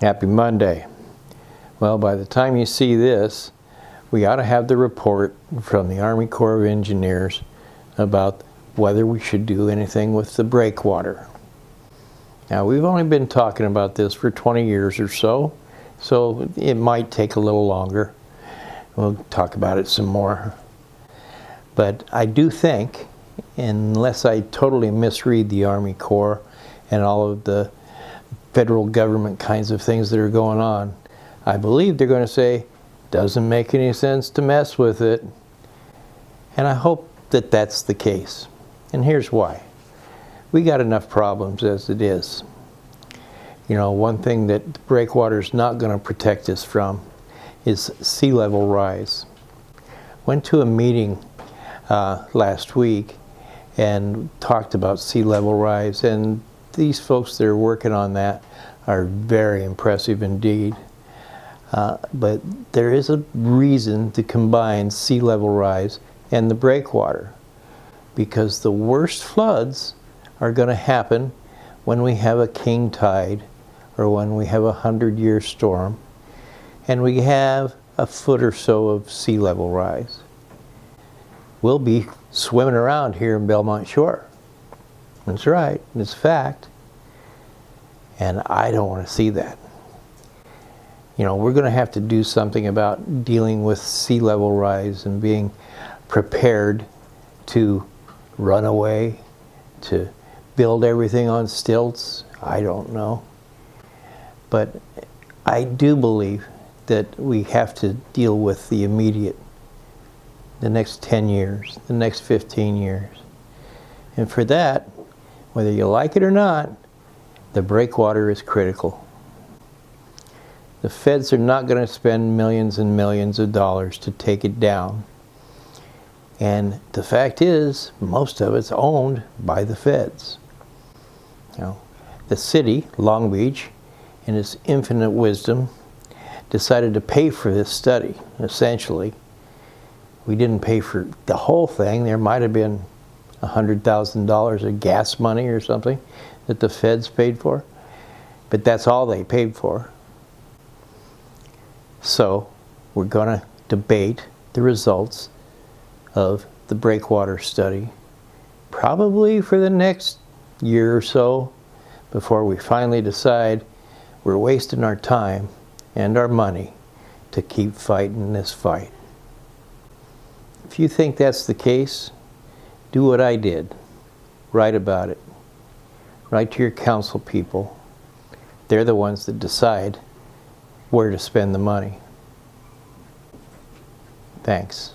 Happy Monday. Well, by the time you see this, we ought to have the report from the Army Corps of Engineers about whether we should do anything with the breakwater. Now, we've only been talking about this for 20 years or so it might take a little longer. We'll talk about it some more. But I do think, unless I totally misread the Army Corps and all of the federal government kinds of things that are going on, I believe they're going to say, doesn't make any sense to mess with it. And I hope that that's the case. And here's why. We got enough problems as it is. You know, one thing that breakwater is not going to protect us from is sea level rise. Went to a meeting last week and talked about sea level rise, and these folks that are working on that are very impressive indeed. But there is a reason to combine sea level rise and the breakwater, because the worst floods are going to happen when we have a king tide or when we have a 100-year storm and we have a foot or so of sea level rise. We'll be swimming around here in Belmont Shore. That's right, it's a fact. And I don't want to see that. You know, we're going to have to do something about dealing with sea level rise and being prepared to run away, to build everything on stilts. I don't know. But I do believe that we have to deal with the immediate, the next 10 years, the next 15 years. And for that, whether you like it or not, the breakwater is critical. The feds are not going to spend millions and millions of dollars to take it down. And the fact is, most of it's owned by the feds. You know, the city, Long Beach, in its infinite wisdom, decided to pay for this study, essentially. We didn't pay for the whole thing. There might have been $100,000 of gas money or something that the feds paid for, but that's all they paid for. So we're going to debate the results of the breakwater study probably for the next year or so before we finally decide we're wasting our time and our money to keep fighting this fight. If you think that's the case, do what I did. Write about it. Write to your council people. They're the ones that decide where to spend the money. Thanks.